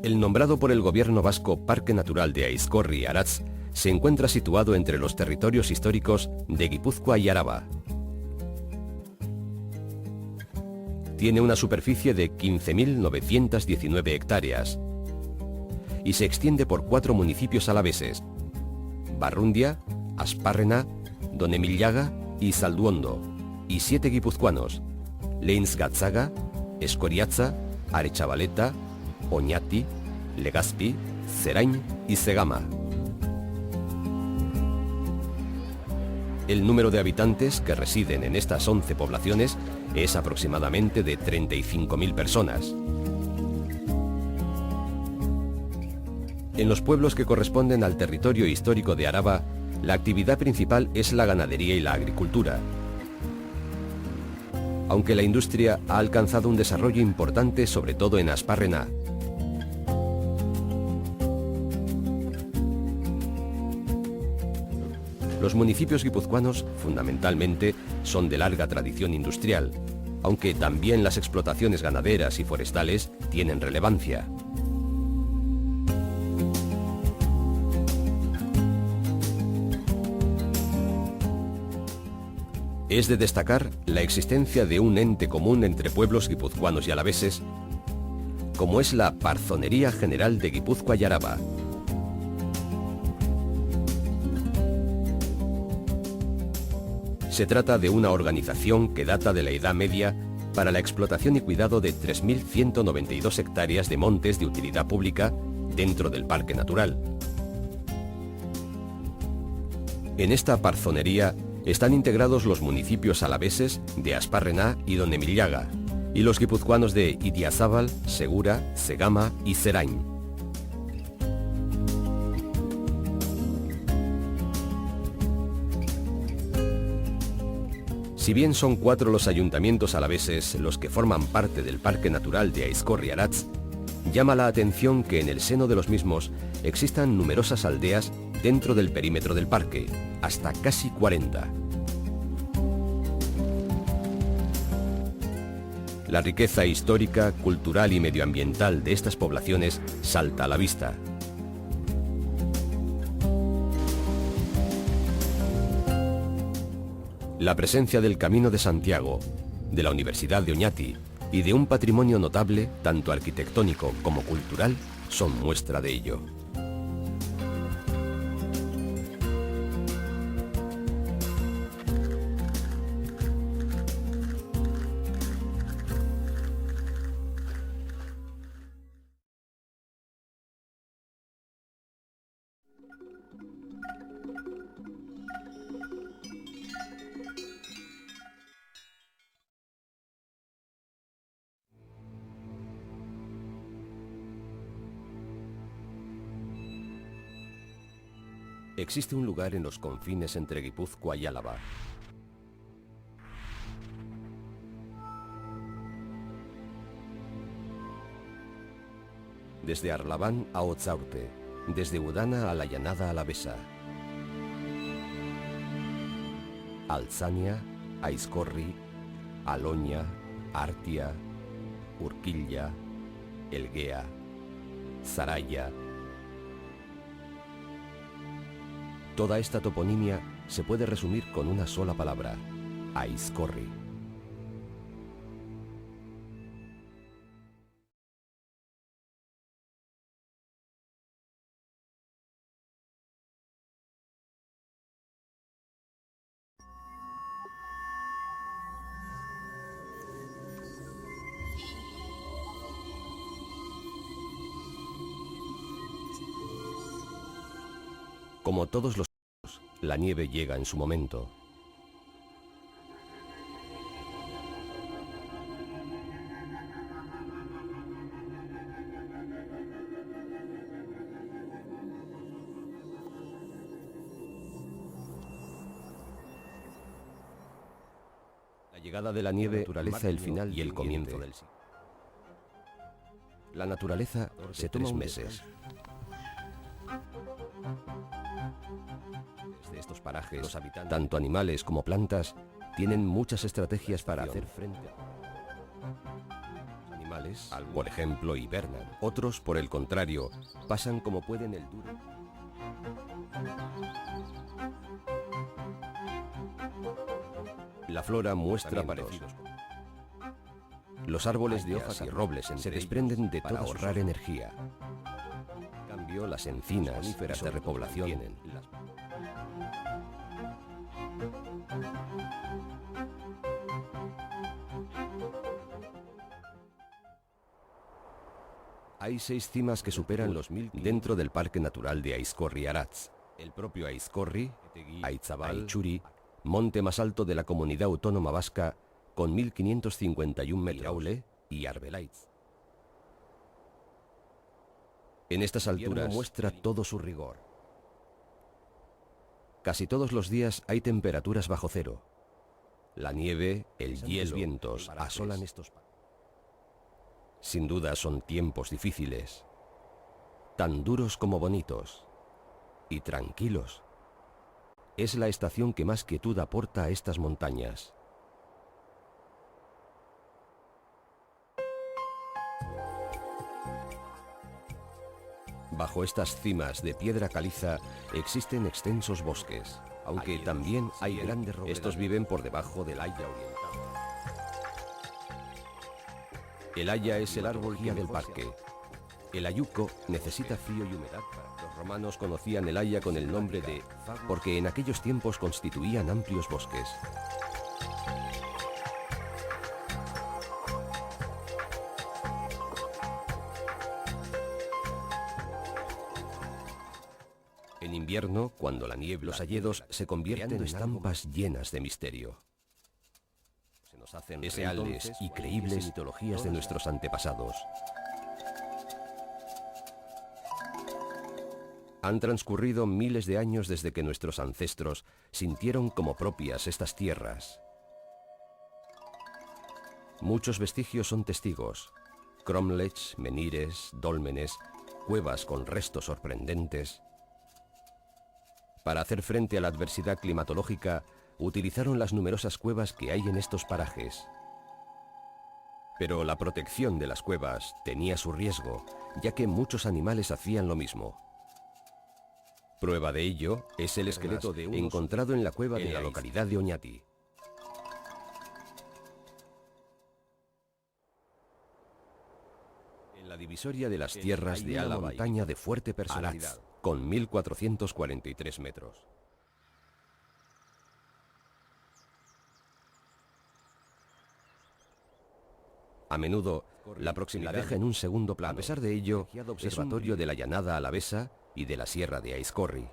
El nombrado por el gobierno vasco Parque Natural de Aizkorri-Aratz se encuentra situado entre los territorios históricos de Guipúzcoa y Araba. Tiene una superficie de 15.919 hectáreas y se extiende por 4 municipios alaveses: Barrundia, Asparrena, Donemilllaga y Zalduondo, y 7 guipuzcoanos: Leintz-Gatzaga, Eskoriatza, Aretxabaleta, Oñati, Legazpi, Zerain y Zegama. El número de habitantes que residen en estas 11 poblaciones es aproximadamente de 35.000 personas. En los pueblos que corresponden al territorio histórico de Araba, la actividad principal es la ganadería y la agricultura, aunque la industria ha alcanzado un desarrollo importante sobre todo en Asparrena. Los municipios guipuzcoanos, fundamentalmente, son de larga tradición industrial, aunque también las explotaciones ganaderas y forestales tienen relevancia. Es de destacar la existencia de un ente común entre pueblos guipuzcoanos y alaveses, como es la Parzonería General de Guipúzcoa y Araba. Se trata de una organización que data de la Edad Media para la explotación y cuidado de 3.192 hectáreas de montes de utilidad pública dentro del Parque Natural. En esta parzonería están integrados los municipios alaveses de Asparrena y Donemilllaga, y los guipuzcoanos de Idiazábal, Segura, Zegama y Zerain. Si bien son 4 los ayuntamientos alaveses los que forman parte del Parque Natural de Aizkorri-Aratz, llama la atención que en el seno de los mismos existan numerosas aldeas dentro del perímetro del parque, hasta casi 40. La riqueza histórica, cultural y medioambiental de estas poblaciones salta a la vista. La presencia del Camino de Santiago, de la Universidad de Oñati y de un patrimonio notable, tanto arquitectónico como cultural, son muestra de ello. Existe un lugar en los confines entre Guipúzcoa y Álava. Desde Arlabán a Otzaurte, desde Udana a la llanada alavesa. Altzania, Aizkorri, Aloña, Artia, Urquilla, Elguea, Zaraya. Toda esta toponimia se puede resumir con una sola palabra: Aizkorri. Como todos los años, la nieve llega en su momento. La llegada de la nieve marca el final y el comienzo del siglo. La naturaleza se toma 3 meses. Desde estos parajes, los habitantes, tanto animales como plantas, tienen muchas estrategias para hacer frente a los animales árboles, por ejemplo, hibernan. Otros, por el contrario, pasan como pueden el duro. La flora muestra parecidos. Los árboles de hojas y robles se desprenden de para ahorrar energía. En cambio, las encinas de repoblación tienen. Hay 6 cimas que superan los 1000 dentro del Parque Natural de Aizkorri-Aratz. El propio Aizkorri, Aitzabal, Aichuri, monte más alto de la comunidad autónoma vasca, con 1551 metros, Iraule y Arbelaitz. En estas alturas muestra todo su rigor. Casi todos los días hay temperaturas bajo cero. La nieve, el hielo, los vientos asolan estos. Sin duda son tiempos difíciles, tan duros como bonitos y tranquilos. Es la estación que más quietud aporta a estas montañas. Bajo estas cimas de piedra caliza existen extensos bosques, aunque también hay grandes robles. Estos viven por debajo del haya oriental. El haya es el árbol guía del parque. El hayuco necesita frío y humedad. Los romanos conocían el haya con el nombre de porque en aquellos tiempos constituían amplios bosques. En invierno, cuando la niebla, los hayedos se convierten en estampas llenas de misterio. Se nos hacen reales y creíbles mitologías de nuestros antepasados. Han transcurrido miles de años desde que nuestros ancestros sintieron como propias estas tierras. Muchos vestigios son testigos. Cromlechs, menires, dólmenes, cuevas con restos sorprendentes. Para hacer frente a la adversidad climatológica, utilizaron las numerosas cuevas que hay en estos parajes. Pero la protección de las cuevas tenía su riesgo, ya que muchos animales hacían lo mismo. Prueba de ello es el esqueleto de uno encontrado en la cueva de la localidad de Oñati. En la divisoria de las tierras de la montaña de fuerte personalidad, con 1443 metros. A menudo, la proximidad deja en un segundo plano. A pesar de ello, es observatorio de la llanada alavesa y de la sierra de Aizkorri.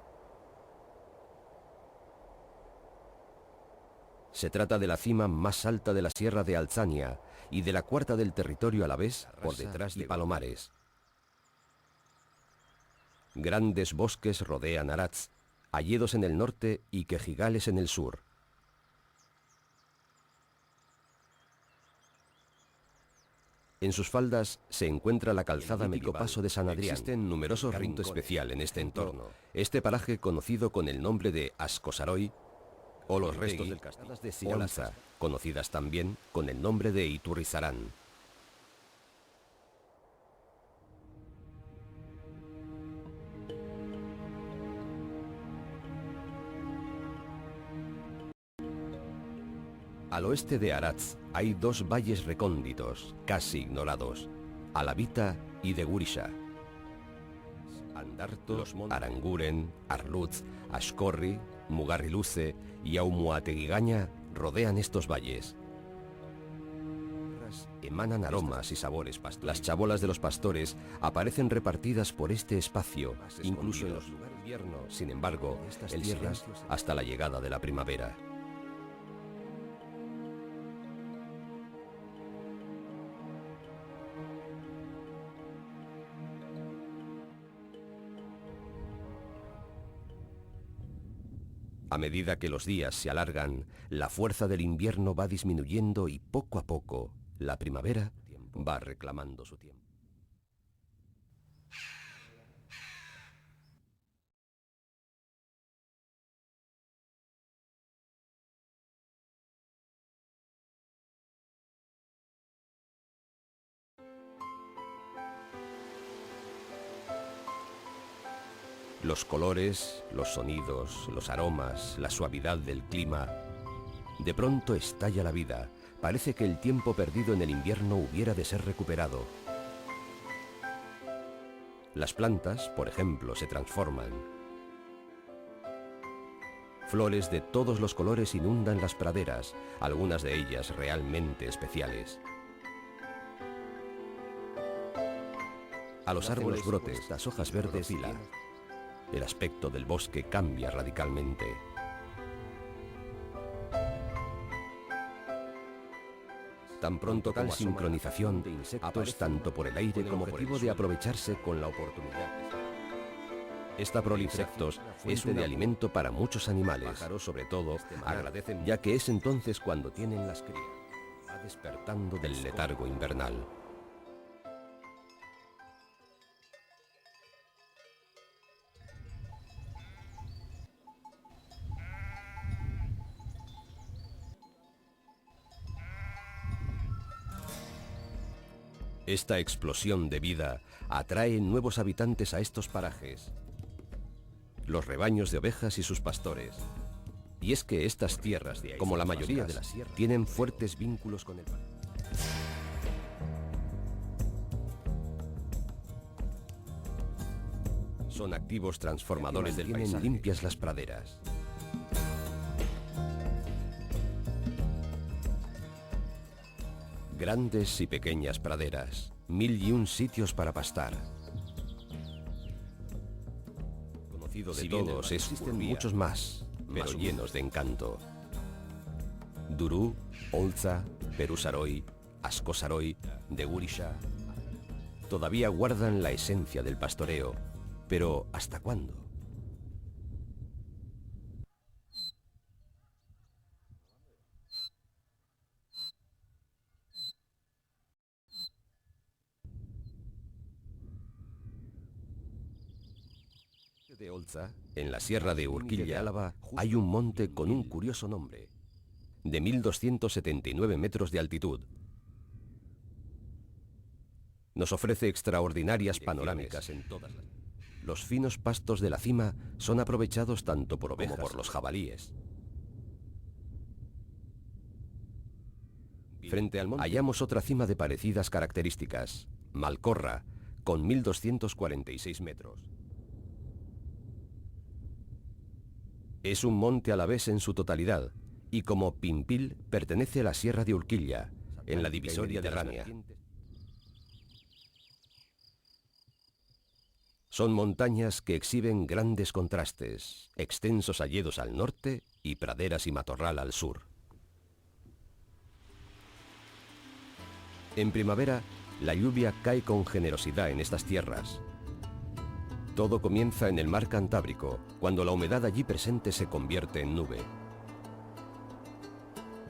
Se trata de la cima más alta de la sierra de Altzania y de la cuarta del territorio alavés por detrás de Palomares. Grandes bosques rodean Aratz, hayedos en el norte y quejigales en el sur. En sus faldas se encuentra la calzada mítico paso de San Adrián. Existen numerosos rincones especial en este entorno. Este paraje, conocido con el nombre de Askosaroy, o los restos del castillo de Ziolza, conocidas también con el nombre de Iturrizarán. Al oeste de Aratz hay 2 valles recónditos, casi ignorados, Alavita y de Gurisha. Andarto, Aranguren, Arlutz, Ascorri, Mugarriluce y Aumuategigaña rodean estos valles. Emanan aromas y sabores pastoriles. Las chabolas de los pastores aparecen repartidas por este espacio, incluso en los lugares de invierno. Sin embargo, el silencio hasta la llegada de la primavera. A medida que los días se alargan, la fuerza del invierno va disminuyendo y poco a poco, la primavera va reclamando su tiempo. Los colores, los sonidos, los aromas, la suavidad del clima. De pronto estalla la vida. Parece que el tiempo perdido en el invierno hubiera de ser recuperado. Las plantas, por ejemplo, se transforman. Flores de todos los colores inundan las praderas, algunas de ellas realmente especiales. A los árboles brotes, las hojas verdes y el aspecto del bosque cambia radicalmente. Tan pronto tal sincronización de insectos tanto por el aire como por el de aprovecharse con la oportunidad. Esta proliferación es de alimento para muchos animales, pájaros sobre todo, agradecen ya que es entonces cuando tienen las crías, va despertando del letargo invernal. Esta explosión de vida atrae nuevos habitantes a estos parajes. Los rebaños de ovejas y sus pastores. Y es que estas tierras, como la mayoría de las sierras, tienen fuertes vínculos con el mar. Son activos transformadores del paisaje. Tienen limpias las praderas. Grandes y pequeñas praderas, 1001 sitios para pastar. Conocido de todos, existen muchos más, pero llenos de encanto. Durú, Olza, Perusaroi, Askosaroi, Degurisha, todavía guardan la esencia del pastoreo, pero ¿hasta cuándo? De Olza, en la sierra de Urquilla, Álava, hay un monte con un curioso nombre, de 1279 metros de altitud. Nos ofrece extraordinarias panorámicas en todas las... Los finos pastos de la cima son aprovechados tanto por ovejas como por los jabalíes. Frente al monte hallamos otra cima de parecidas características, Malcorra, con 1246 metros. Es un monte alavés en su totalidad, y como Pimpil pertenece a la sierra de Urquilla, en la divisoria de Rania. Son montañas que exhiben grandes contrastes, extensos hayedos al norte y praderas y matorral al sur. En primavera, la lluvia cae con generosidad en estas tierras. Todo comienza en el mar Cantábrico, cuando la humedad allí presente se convierte en nube.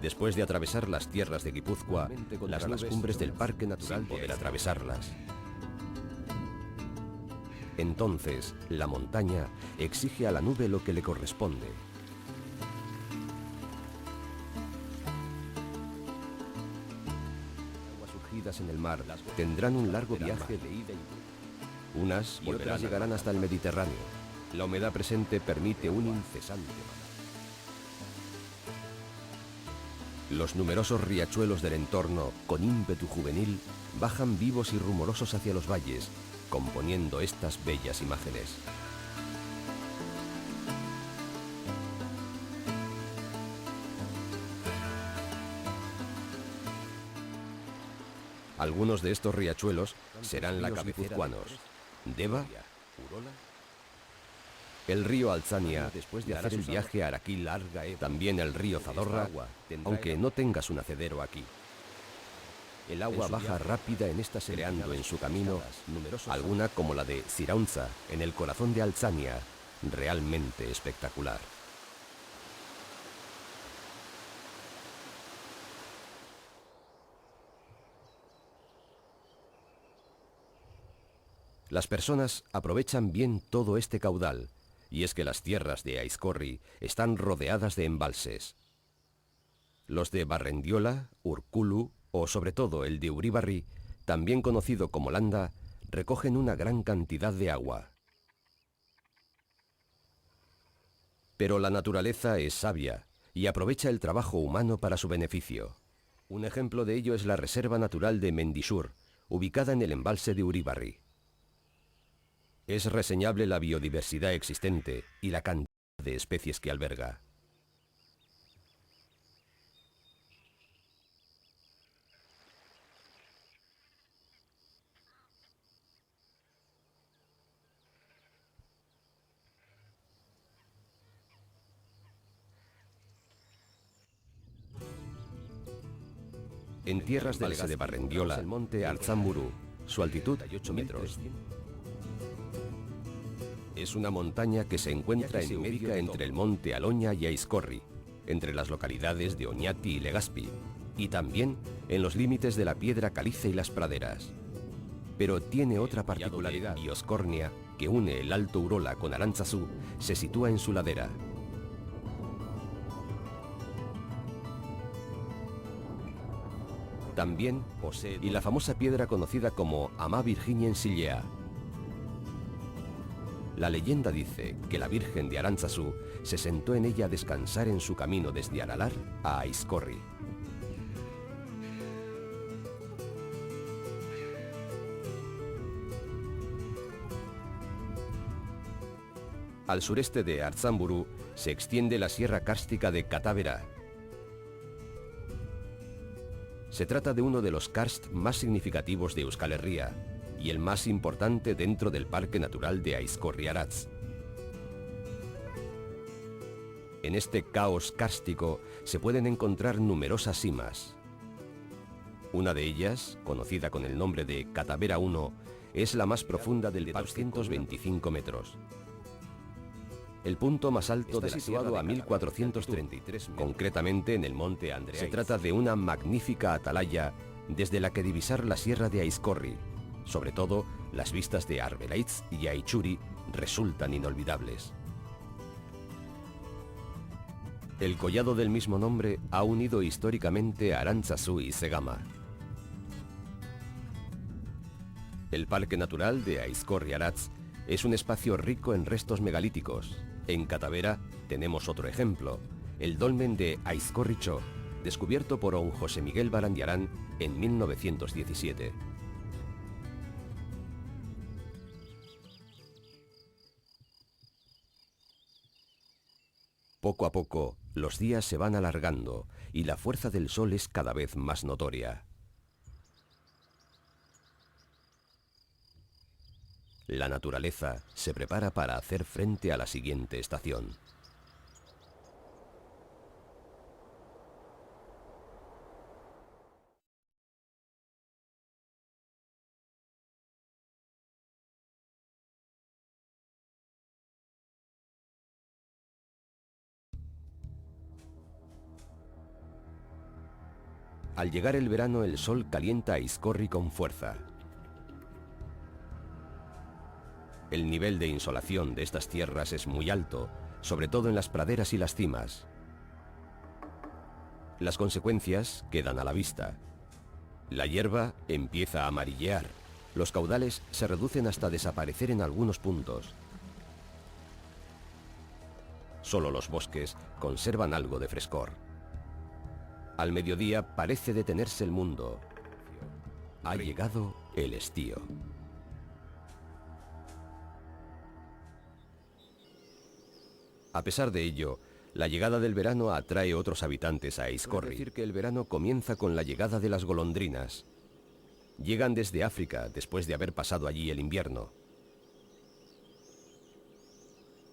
Después de atravesar las tierras de Guipúzcoa, las cumbres del Parque Natural poder atravesarlas. Entonces, la montaña exige a la nube lo que le corresponde. Aguas surgidas en el mar tendrán un largo viaje de ida y vuelta. Unas y otras llegarán hasta el Mediterráneo. La humedad presente permite un incesante manejo. Los numerosos riachuelos del entorno, con ímpetu juvenil, bajan vivos y rumorosos hacia los valles, componiendo estas bellas imágenes. Algunos de estos riachuelos serán la guipuzcoanos, Deva, Urola, el río Altzania, después de hacer el viaje a Araquil, también el río Zadorra, aunque no tenga su nacedero aquí. El agua baja rápida en esta, creando en su camino alguna como la de Ziraunza, en el corazón de Altzania, realmente espectacular. Las personas aprovechan bien todo este caudal, y es que las tierras de Aizkorri están rodeadas de embalses. Los de Barrendiola, Urkulu o sobre todo el de Uribarri, también conocido como Landa, recogen una gran cantidad de agua. Pero la naturaleza es sabia y aprovecha el trabajo humano para su beneficio. Un ejemplo de ello es la Reserva Natural de Mendixur, ubicada en el embalse de Uribarri. Es reseñable la biodiversidad existente y la cantidad de especies que alberga. En tierras del Valle de Barrendiola, el monte Artzamburu, su altitud 8 metros. Es una montaña que se encuentra en medio entre el monte Aloña y Aizkorri, entre las localidades de Oñati y Legazpi, y también en los límites de la piedra caliza y las praderas. Pero tiene otra particularidad: Bioscornia, que une el Alto Urola con Arantzazu, se sitúa en su ladera. También posee la famosa piedra conocida como Ama Virginien Sillea. La leyenda dice que la Virgen de Arantzazu se sentó en ella a descansar en su camino desde Aralar a Aizkorri. Al sureste de Artzamburu se extiende la sierra kárstica de Katavera. Se trata de uno de los karsts más significativos de Euskal Herria y el más importante dentro del Parque Natural de Aizkorri-Aratz. En este caos kárstico se pueden encontrar numerosas simas. Una de ellas, conocida con el nombre de Katavera 1, es la más profunda del parque, 225 metros. El punto más alto está situado a 1433 metros, concretamente en el monte Andreaiz. Se trata de una magnífica atalaya desde la que divisar la sierra de Aizkorri. Sobre todo, las vistas de Arbelaitz y Aichuri resultan inolvidables. El collado del mismo nombre ha unido históricamente a Arantzazu y Zegama. El Parque Natural de Aizkorri-Aratz es un espacio rico en restos megalíticos. En Katavera tenemos otro ejemplo, el dolmen de Aizkorritxo, descubierto por don José Miguel Barandiarán en 1917. Poco a poco, los días se van alargando y la fuerza del sol es cada vez más notoria. La naturaleza se prepara para hacer frente a la siguiente estación. Al llegar el verano, el sol calienta a Aizkorri con fuerza. El nivel de insolación de estas tierras es muy alto, sobre todo en las praderas y las cimas. Las consecuencias quedan a la vista. La hierba empieza a amarillear, los caudales se reducen hasta desaparecer en algunos puntos. Solo los bosques conservan algo de frescor. Al mediodía parece detenerse el mundo. Ha llegado el estío. A pesar de ello, la llegada del verano atrae otros habitantes a Aizkorri. Es decir, que el verano comienza con la llegada de las golondrinas. Llegan desde África después de haber pasado allí el invierno.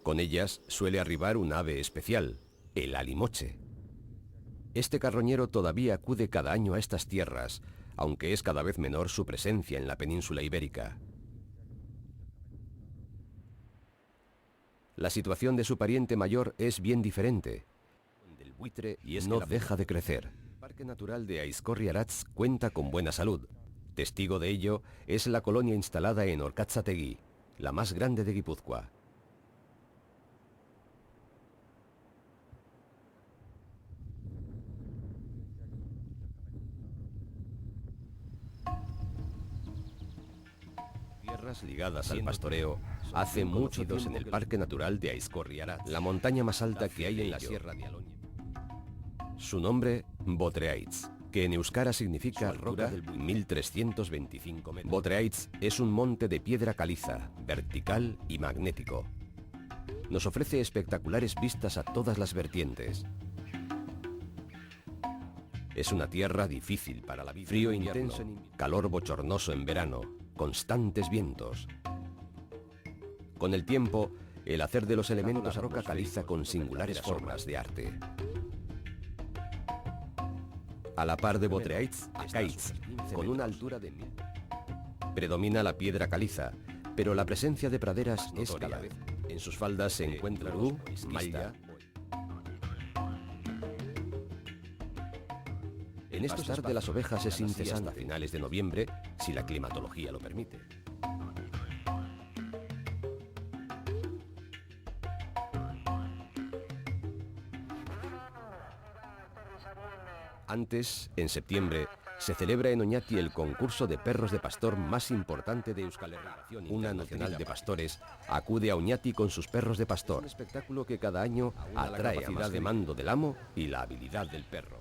Con ellas suele arribar un ave especial, el alimoche. Este carroñero todavía acude cada año a estas tierras, aunque es cada vez menor su presencia en la península ibérica. La situación de su pariente mayor es bien diferente. El buitre no deja de crecer. El Parque Natural de Aizkorri-Aratz cuenta con buena salud. Testigo de ello es la colonia instalada en Orkatzategi, la más grande de Guipúzcoa. Tierras ligadas al pastoreo Hace mucho tiempo en el Parque Natural de Aizkorri-Aratz, la montaña más alta que hay en la Sierra de Aloña. Su nombre, Botreaitz, que en euskara significa roca del 1325 metros. Botreaitz es un monte de piedra caliza, vertical y magnético. Nos ofrece espectaculares vistas a todas las vertientes. Es una tierra difícil para la vida. Frío intenso en invierno, calor bochornoso en verano, constantes vientos. Con el tiempo, el hacer de los elementos a roca caliza con singulares formas de arte. A la par de Botreaitz, Akaitz, con una altura de 1000. Predomina la piedra caliza, pero la presencia de praderas es notoria. En sus faldas se encuentra Ru, Malla. En estos pastar de las ovejas es incesante hasta finales de noviembre, si la climatología lo permite. Antes, en septiembre, se celebra en Oñati el concurso de perros de pastor más importante de Euskal Herria. Una nacional de pastores acude a Oñati con sus perros de pastor. Un espectáculo que cada año atrae a más de mando del amo y la habilidad del perro.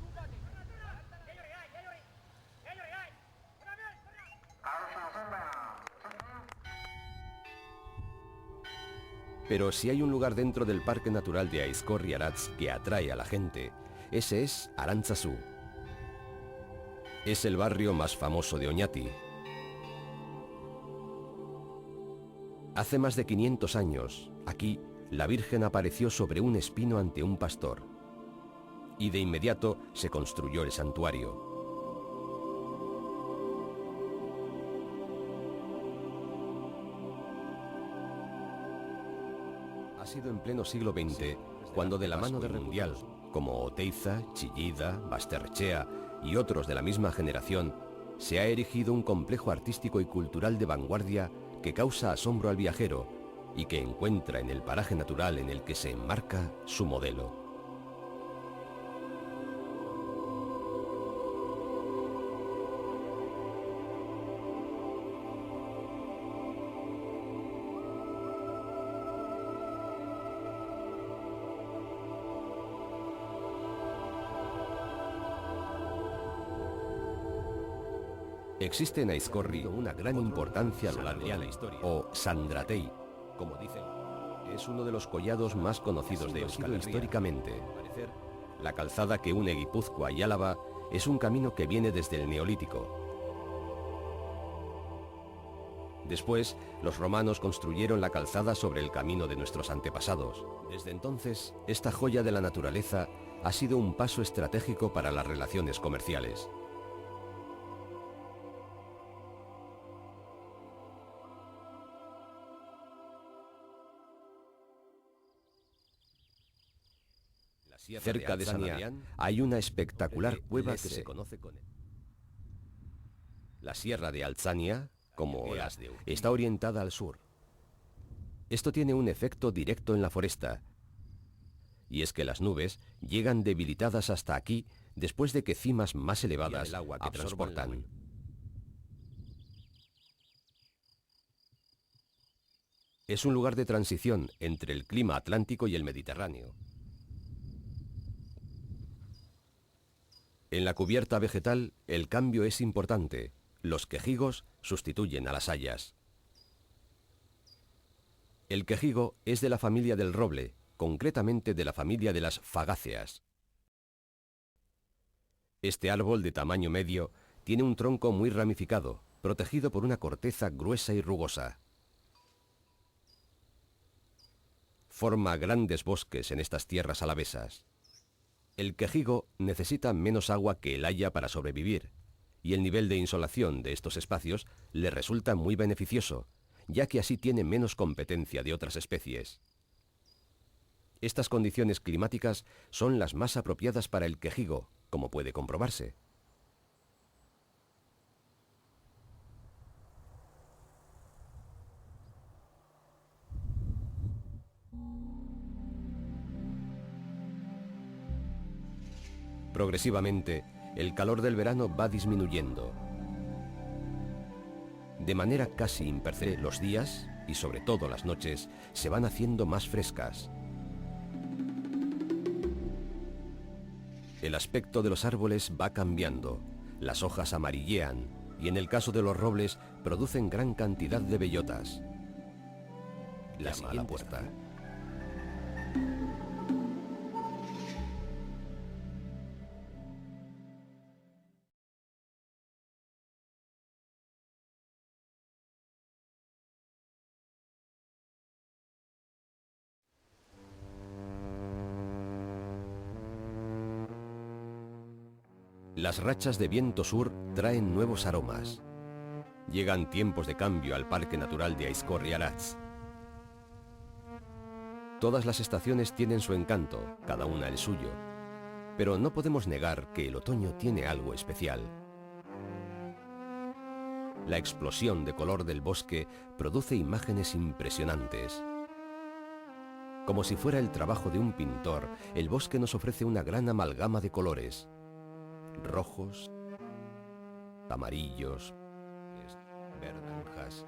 Pero si hay un lugar dentro del Parque Natural de Aizkorri-Aratz que atrae a la gente, ese es Arantzazu. Es el barrio más famoso de Oñati. Hace más de 500 años, aquí, la Virgen apareció sobre un espino ante un pastor. Y de inmediato se construyó el santuario. Ha sido en pleno siglo XX, cuando de la mano de Mundial, como Oteiza, Chillida, Basterrechea y otros de la misma generación, se ha erigido un complejo artístico y cultural de vanguardia que causa asombro al viajero y que encuentra en el paraje natural en el que se enmarca su modelo. Existe en Aizkorri una gran importancia a lo largo de la historia, o Sandratei, como dicen. Es uno de los collados más conocidos de Euskal Herria. Históricamente, la calzada que une Guipúzcoa y Álava es un camino que viene desde el Neolítico. Después, los romanos construyeron la calzada sobre el camino de nuestros antepasados. Desde entonces, esta joya de la naturaleza ha sido un paso estratégico para las relaciones comerciales. Cerca de San Adrián hay una espectacular cueva que se conoce con él. La sierra de Altzania, como las de Urquía, está orientada al sur. Esto tiene un efecto directo en la foresta, y es que las nubes llegan debilitadas hasta aquí después de que cimas más elevadas el agua que transportan. Es un lugar de transición entre el clima atlántico y el Mediterráneo. En la cubierta vegetal, el cambio es importante. Los quejigos sustituyen a las hayas. El quejigo es de la familia del roble, concretamente de la familia de las fagáceas. Este árbol de tamaño medio tiene un tronco muy ramificado, protegido por una corteza gruesa y rugosa. Forma grandes bosques en estas tierras alavesas. El quejigo necesita menos agua que el haya para sobrevivir, y el nivel de insolación de estos espacios le resulta muy beneficioso, ya que así tiene menos competencia de otras especies. Estas condiciones climáticas son las más apropiadas para el quejigo, como puede comprobarse. Progresivamente, el calor del verano va disminuyendo. De manera casi imperceptible, los días, y sobre todo las noches, se van haciendo más frescas. El aspecto de los árboles va cambiando, las hojas amarillean y en el caso de los robles producen gran cantidad de bellotas. Llama a la puerta. Las rachas de viento sur traen nuevos aromas. Llegan tiempos de cambio al Parque Natural de Aizkorri-Aratz. Todas las estaciones tienen su encanto, cada una el suyo, pero no podemos negar que el otoño tiene algo especial. La explosión de color del bosque produce imágenes impresionantes. Como si fuera el trabajo de un pintor, el bosque nos ofrece una gran amalgama de colores. Rojos, amarillos, naranjas.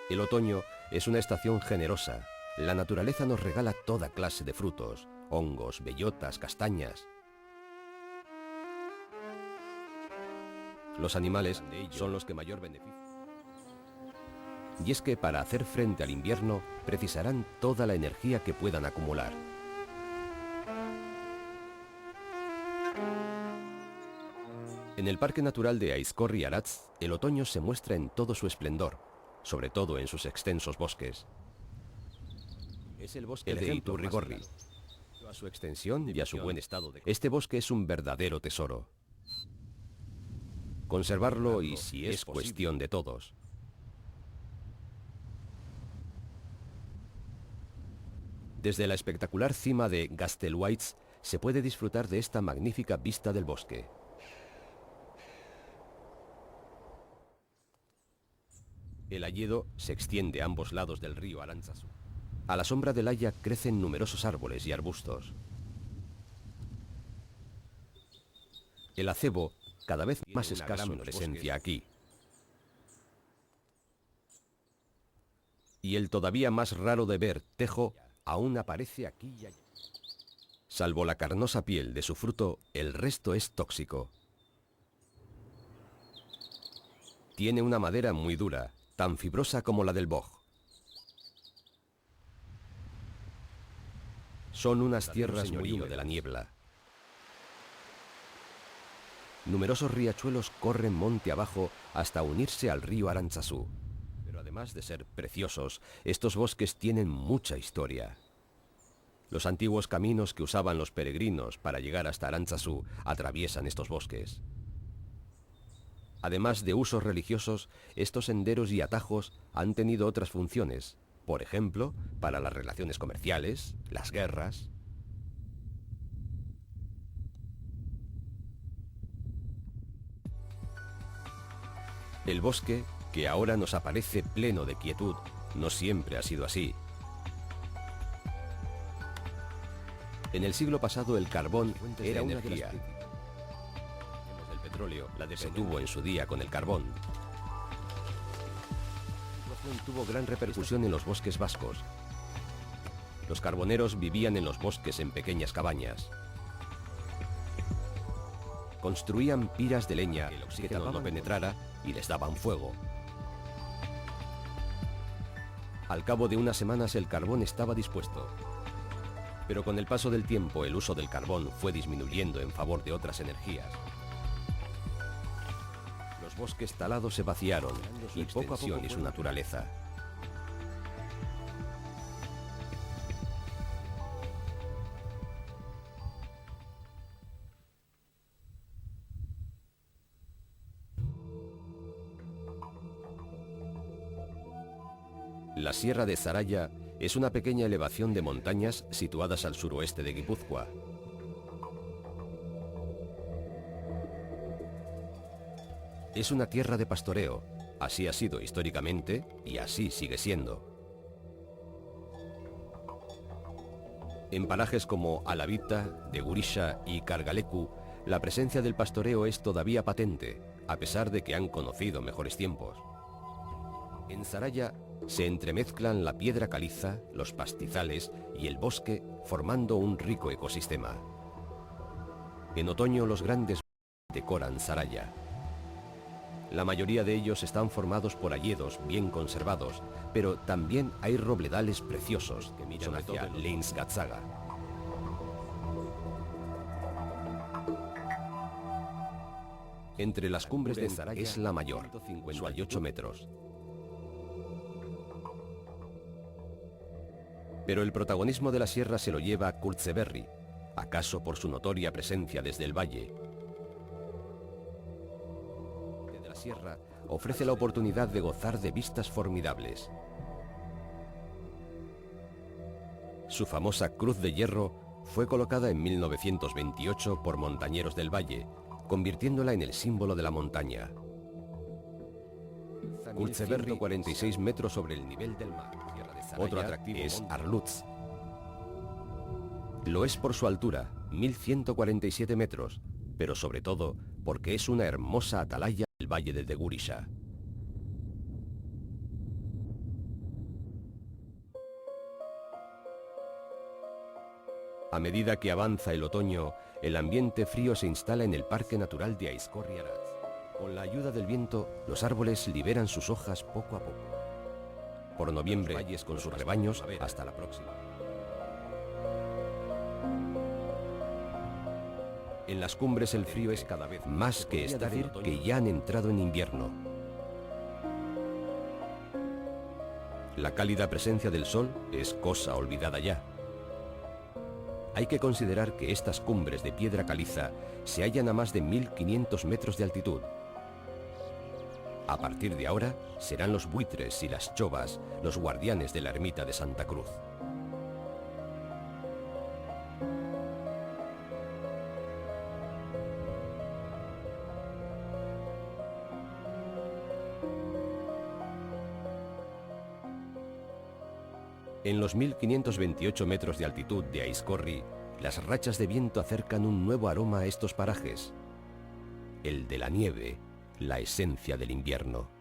El otoño es una estación generosa. La naturaleza nos regala toda clase de frutos, hongos, bellotas, castañas. Los animales son los que mayor beneficio. Y es que para hacer frente al invierno precisarán toda la energía que puedan acumular. En el Parque Natural de Aizkorri-Aratz, el otoño se muestra en todo su esplendor, sobre todo en sus extensos bosques. Es el bosque de Iturrigorri. A su extensión y a su buen estado este bosque es un verdadero tesoro. Conservarlo y si es cuestión de todos. Desde la espectacular cima de Gastelwaitz se puede disfrutar de esta magnífica vista del bosque. El hayedo se extiende a ambos lados del río Arantzazu. A la sombra del haya crecen numerosos árboles y arbustos. El acebo, cada vez más escaso en presencia aquí. Y el todavía más raro de ver, tejo, aún aparece aquí y allá. Salvo la carnosa piel de su fruto, el resto es tóxico. Tiene una madera muy dura, tan fibrosa como la del boj. Son unas tierras muy húmedas de la niebla. Numerosos riachuelos corren monte abajo hasta unirse al río Arantzazu. Pero además de ser preciosos, estos bosques tienen mucha historia. Los antiguos caminos que usaban los peregrinos para llegar hasta Arantzazu atraviesan estos bosques. Además de usos religiosos, estos senderos y atajos han tenido otras funciones, por ejemplo, para las relaciones comerciales, las guerras. El bosque, que ahora nos aparece pleno de quietud, no siempre ha sido así. En el siglo pasado el carbón era una energía. El petróleo se tuvo en su día con el carbón. Tuvo gran repercusión en los bosques vascos. Los carboneros vivían en los bosques en pequeñas cabañas. Construían piras de leña que el oxígeno no penetrara y les daban fuego. Al cabo de unas semanas el carbón estaba dispuesto. Pero con el paso del tiempo el uso del carbón fue disminuyendo en favor de otras energías. Los bosques talados se vaciaron y poco a poco y su naturaleza. La Sierra de Zaraya es una pequeña elevación de montañas situadas al suroeste de Guipúzcoa. Es una tierra de pastoreo, así ha sido históricamente y así sigue siendo. En parajes como Alavita, de Gurisha y Kargalecu, la presencia del pastoreo es todavía patente, a pesar de que han conocido mejores tiempos. En Zaraya se entremezclan la piedra caliza, los pastizales y el bosque, formando un rico ecosistema. En otoño los grandes decoran Zaraya. La mayoría de ellos están formados por hayedos bien conservados, pero también hay robledales preciosos que miran hacia Leinsgatzaga. Entre las cumbres de Zaraya es la mayor, 58 metros. Pero el protagonismo de la sierra se lo lleva Kurtzeberri, acaso por su notoria presencia desde el valle. Desde la sierra ofrece la oportunidad de gozar de vistas formidables. Su famosa Cruz de Hierro fue colocada en 1928 por montañeros del valle, convirtiéndola en el símbolo de la montaña. Kurtzeberri, 46 metros sobre el nivel del mar. Otro atractivo es Arlutz. Lo es por su altura, 1147 metros, pero sobre todo porque es una hermosa atalaya del valle de Gurisha. A medida que avanza el otoño, el ambiente frío se instala en el Parque Natural de Aizkorri-Aratz. Con la ayuda del viento, los árboles liberan sus hojas poco a poco. Por noviembre, valles con sus rebaños, hasta la próxima. En las cumbres el frío es cada vez más, que es decir que ya han entrado en invierno. La cálida presencia del sol es cosa olvidada ya. Hay que considerar que estas cumbres de piedra caliza se hallan a más de 1500 metros de altitud. A partir de ahora, serán los buitres y las chovas los guardianes de la ermita de Santa Cruz. En los 1528 metros de altitud de Aizkorri, las rachas de viento acercan un nuevo aroma a estos parajes, el de la nieve, la esencia del invierno.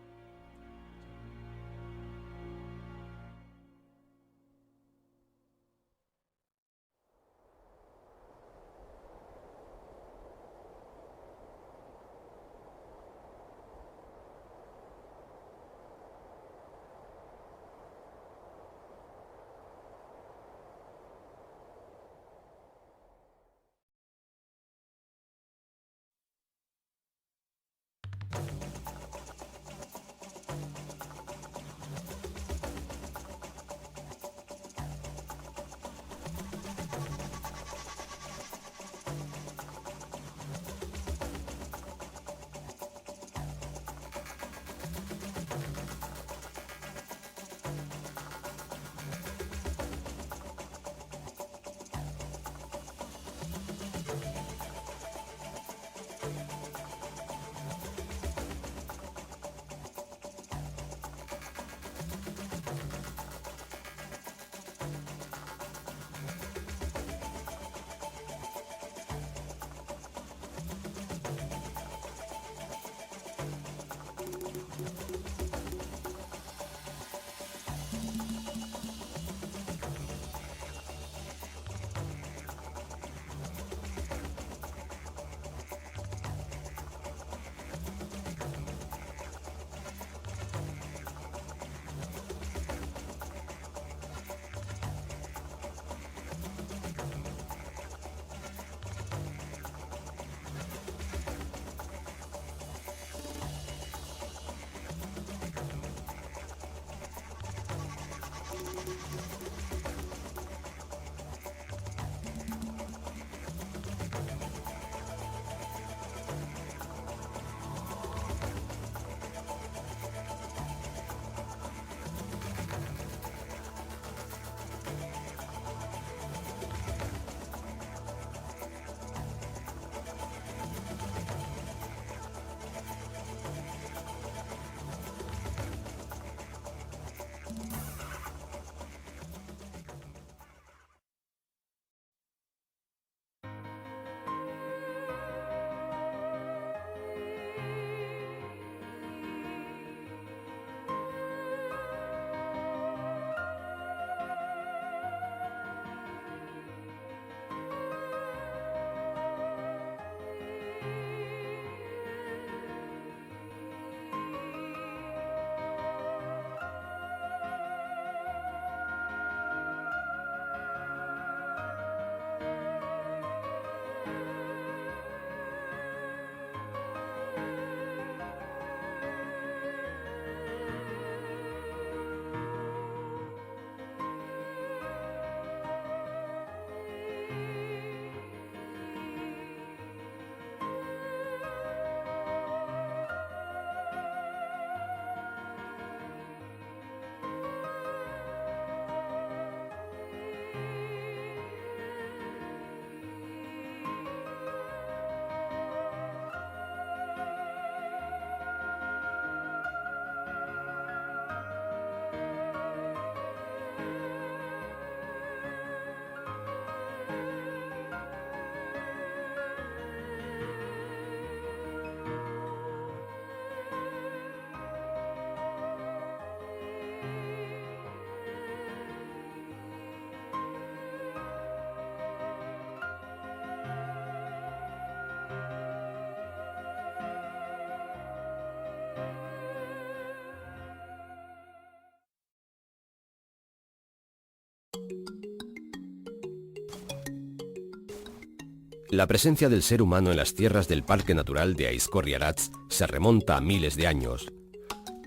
La presencia del ser humano en las tierras del Parque Natural de Aizkorri-Aratz se remonta a miles de años.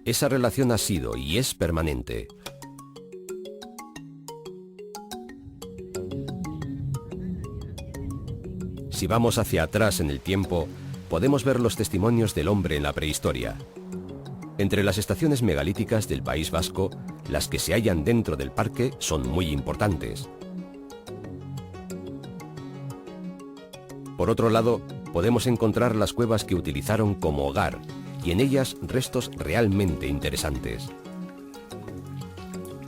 Esa relación ha sido y es permanente. Si vamos hacia atrás en el tiempo, podemos ver los testimonios del hombre en la prehistoria. Entre las estaciones megalíticas del País Vasco, las que se hallan dentro del parque son muy importantes. Por otro lado, podemos encontrar las cuevas que utilizaron como hogar y en ellas restos realmente interesantes.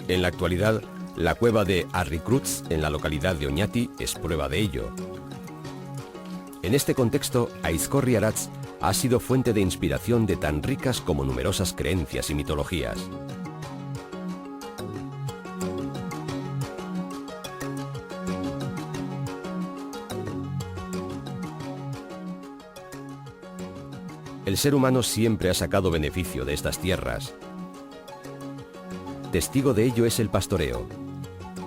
En la actualidad, la cueva de Harrikrutz, en la localidad de Oñati, es prueba de ello. En este contexto, Aizkorri-Aratz ha sido fuente de inspiración de tan ricas como numerosas creencias y mitologías. El ser humano siempre ha sacado beneficio de estas tierras. Testigo de ello es el pastoreo.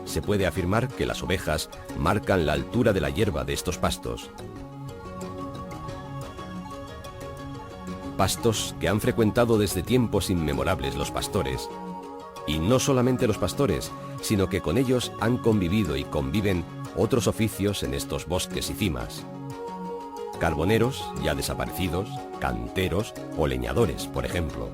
Se puede afirmar que las ovejas marcan la altura de la hierba de estos pastos. Pastos que han frecuentado desde tiempos inmemorables los pastores. Y no solamente los pastores, sino que con ellos han convivido y conviven otros oficios en estos bosques y cimas. Carboneros, ya desaparecidos, canteros o leñadores, por ejemplo.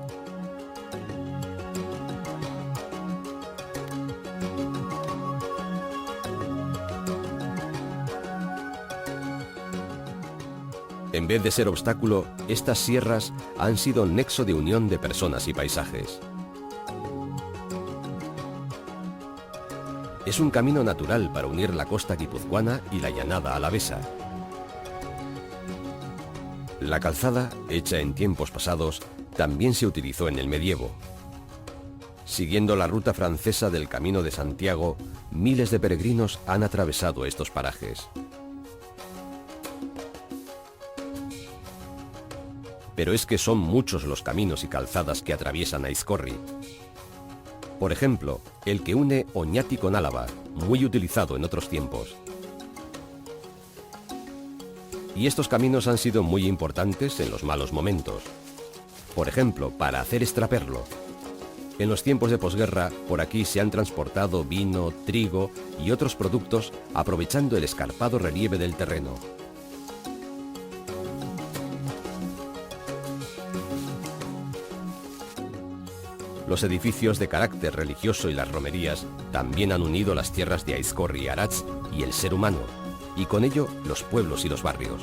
En vez de ser obstáculo, estas sierras han sido nexo de unión de personas y paisajes. Es un camino natural para unir la costa guipuzcoana y la llanada alavesa. La calzada, hecha en tiempos pasados, también se utilizó en el medievo. Siguiendo la ruta francesa del Camino de Santiago, miles de peregrinos han atravesado estos parajes. Pero es que son muchos los caminos y calzadas que atraviesan Aizkorri. Por ejemplo, el que une Oñati con Álava, muy utilizado en otros tiempos. Y estos caminos han sido muy importantes en los malos momentos. Por ejemplo, para hacer extraperlo. En los tiempos de posguerra, por aquí se han transportado vino, trigo y otros productos aprovechando el escarpado relieve del terreno. Los edificios de carácter religioso y las romerías también han unido las tierras de Aizkorri-Aratz y el ser humano, y con ello los pueblos y los barrios.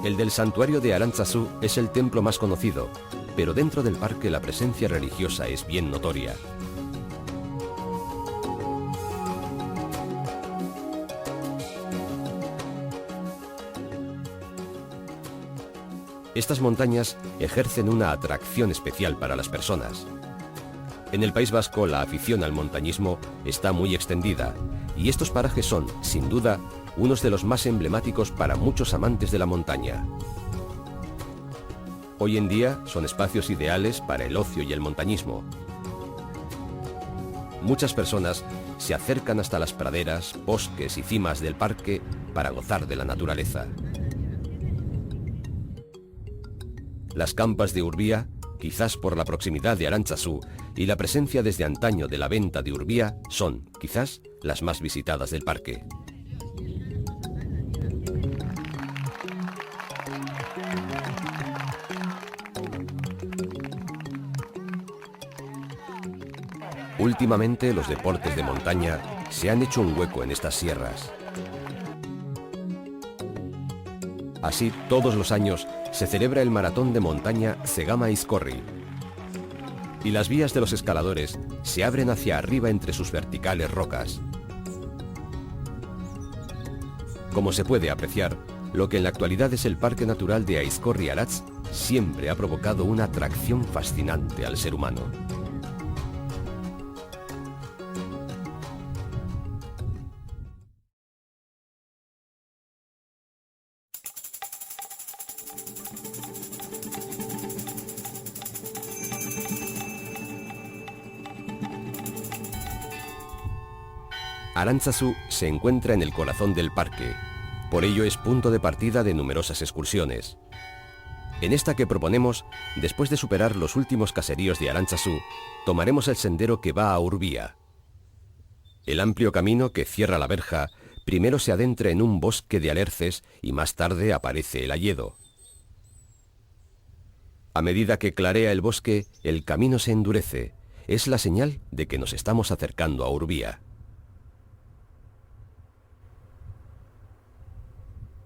El del santuario de Arantzazu es el templo más conocido, pero dentro del parque la presencia religiosa es bien notoria. Estas montañas ejercen una atracción especial para las personas. En el País Vasco la afición al montañismo está muy extendida y estos parajes son, sin duda, unos de los más emblemáticos para muchos amantes de la montaña. Hoy en día son espacios ideales para el ocio y el montañismo. Muchas personas se acercan hasta las praderas, bosques y cimas del parque para gozar de la naturaleza. Las campas de Urbía, quizás por la proximidad de Arantzazu y la presencia desde antaño de la venta de Urbía, son, quizás, las más visitadas del parque. Últimamente los deportes de montaña se han hecho un hueco en estas sierras. Así, todos los años se celebra el maratón de montaña Zegama-Aizkorri. Y las vías de los escaladores se abren hacia arriba entre sus verticales rocas. Como se puede apreciar, lo que en la actualidad es el Parque Natural de Aizkorri-Aratz siempre ha provocado una atracción fascinante al ser humano. Arantzazu se encuentra en el corazón del parque, por ello es punto de partida de numerosas excursiones. En esta que proponemos, después de superar los últimos caseríos de Arantzazu, tomaremos el sendero que va a Urbia. El amplio camino que cierra la verja primero se adentra en un bosque de alerces y más tarde aparece el hayedo. A medida que clarea el bosque, el camino se endurece. Es la señal de que nos estamos acercando a Urbia.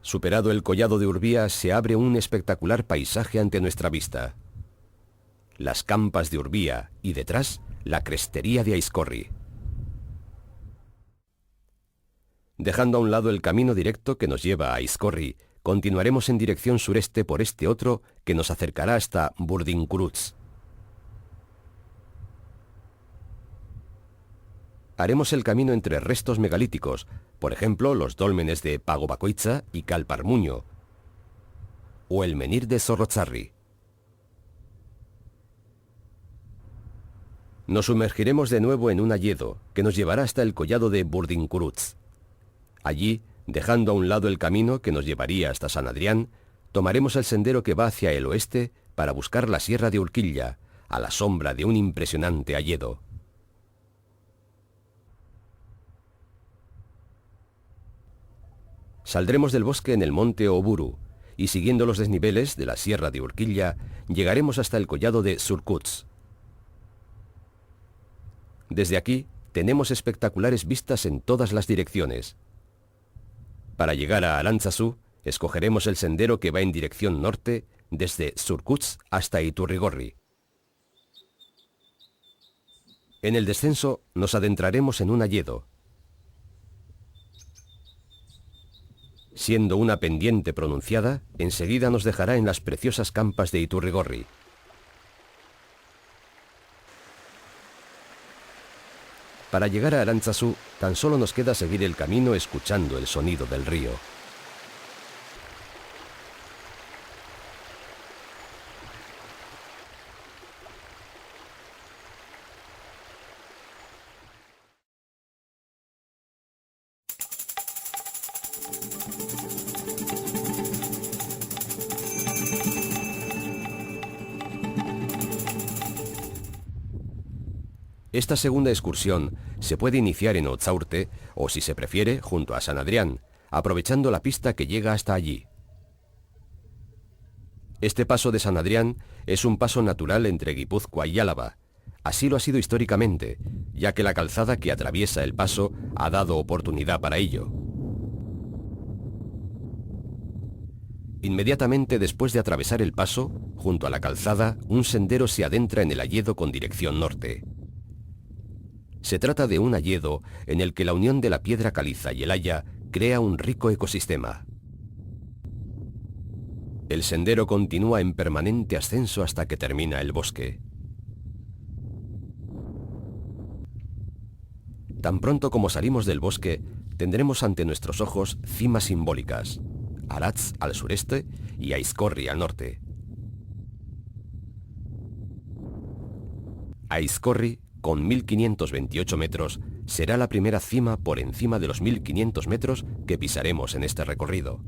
Superado el collado de Urbia, se abre un espectacular paisaje ante nuestra vista. Las campas de Urbia y detrás, la crestería de Aizkorri. Dejando a un lado el camino directo que nos lleva a Aizkorri, continuaremos en dirección sureste por este otro que nos acercará hasta Burdinkuruts. Haremos el camino entre restos megalíticos, por ejemplo, los dólmenes de Pago Bakoitza y Calparmuño, o el menhir de Zorrotzarri. Nos sumergiremos de nuevo en un hayedo que nos llevará hasta el collado de Burdinkuruts. Allí, dejando a un lado el camino que nos llevaría hasta San Adrián, tomaremos el sendero que va hacia el oeste para buscar la sierra de Urquilla, a la sombra de un impresionante hayedo. Saldremos del bosque en el monte Oburu y siguiendo los desniveles de la sierra de Urquilla llegaremos hasta el collado de Surkuts. Desde aquí tenemos espectaculares vistas en todas las direcciones. Para llegar a Arantzazu escogeremos el sendero que va en dirección norte desde Surkuts hasta Iturrigorri. En el descenso nos adentraremos en un hayedo. Siendo una pendiente pronunciada, enseguida nos dejará en las preciosas campas de Iturrigorri. Para llegar a Arantzazu, tan solo nos queda seguir el camino escuchando el sonido del río. Esta segunda excursión se puede iniciar en Otzaurte o, si se prefiere, junto a San Adrián, aprovechando la pista que llega hasta allí. Este paso de San Adrián es un paso natural entre Guipúzcoa y Álava. Así lo ha sido históricamente, ya que la calzada que atraviesa el paso ha dado oportunidad para ello. Inmediatamente después de atravesar el paso, junto a la calzada, un sendero se adentra en el hayedo con dirección norte. Se trata de un hayedo en el que la unión de la piedra caliza y el haya crea un rico ecosistema. El sendero continúa en permanente ascenso hasta que termina el bosque. Tan pronto como salimos del bosque, tendremos ante nuestros ojos cimas simbólicas, Aratz al sureste y Aizkorri al norte. Aizkorri, con 1528 metros, será la primera cima por encima de los 1500 metros que pisaremos en este recorrido.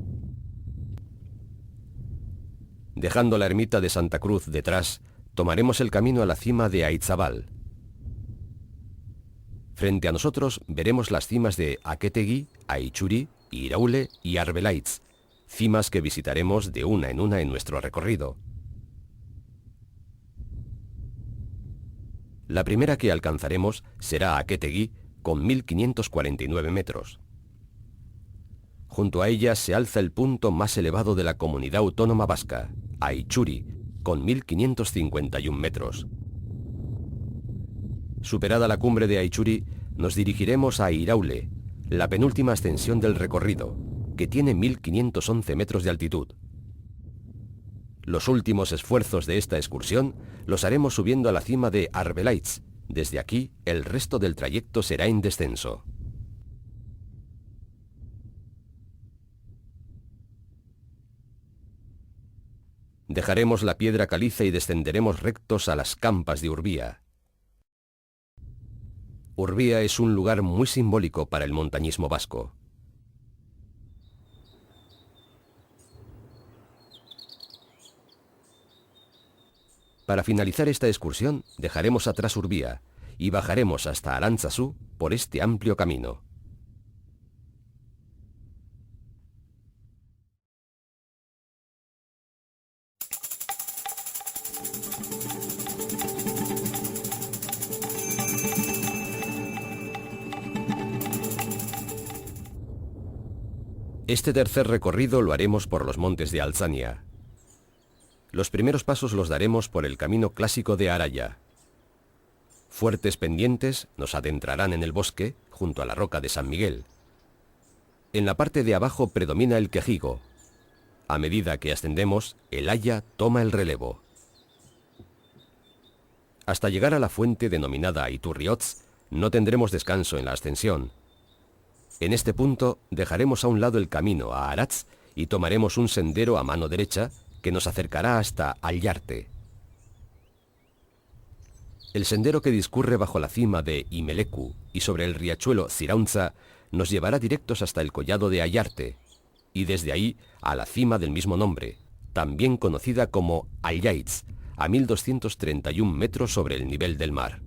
Dejando la ermita de Santa Cruz detrás, tomaremos el camino a la cima de Aitzabal. Frente a nosotros veremos las cimas de Aketegui, Aichuri, Iraule y Arbelaitz, cimas que visitaremos de una en nuestro recorrido. La primera que alcanzaremos será Aketegui, con 1549 metros. Junto a ella se alza el punto más elevado de la comunidad autónoma vasca, Aichuri, con 1551 metros. Superada la cumbre de Aichuri, nos dirigiremos a Iraule, la penúltima ascensión del recorrido, que tiene 1511 metros de altitud. Los últimos esfuerzos de esta excursión los haremos subiendo a la cima de Arbelaitz. Desde aquí, el resto del trayecto será en descenso. Dejaremos la piedra caliza y descenderemos rectos a las campas de Urbia. Urbía es un lugar muy simbólico para el montañismo vasco. Para finalizar esta excursión, dejaremos atrás Urbía y bajaremos hasta Arantzazu por este amplio camino. Este tercer recorrido lo haremos por los montes de Altzania. Los primeros pasos los daremos por el camino clásico de Araya. Fuertes pendientes nos adentrarán en el bosque, junto a la roca de San Miguel. En la parte de abajo predomina el quejigo. A medida que ascendemos, el haya toma el relevo. Hasta llegar a la fuente denominada Iturriotz, no tendremos descanso en la ascensión. En este punto dejaremos a un lado el camino a Aratz y tomaremos un sendero a mano derecha que nos acercará hasta Allarte. El sendero que discurre bajo la cima de Imeleku y sobre el riachuelo Zirauntza nos llevará directos hasta el collado de Allarte y desde ahí a la cima del mismo nombre, también conocida como Allaitz, a 1231 metros sobre el nivel del mar.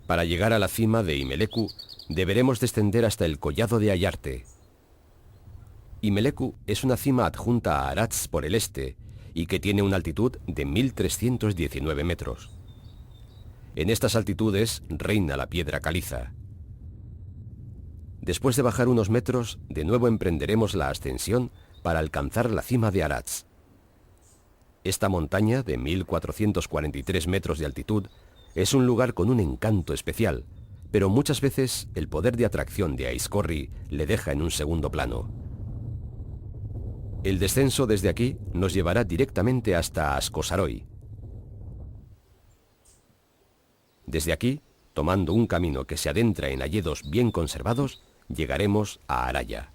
Para llegar a la cima de Imeleku, deberemos descender hasta el collado de Allarte. Imeleku es una cima adjunta a Aratz por el este y que tiene una altitud de 1319 metros. En estas altitudes reina la piedra caliza. Después de bajar unos metros, de nuevo emprenderemos la ascensión para alcanzar la cima de Aratz. Esta montaña, de 1443 metros de altitud, es un lugar con un encanto especial, pero muchas veces el poder de atracción de Aizkorri le deja en un segundo plano. El descenso desde aquí nos llevará directamente hasta Askosaroy. Desde aquí, tomando un camino que se adentra en hayedos bien conservados, llegaremos a Araya.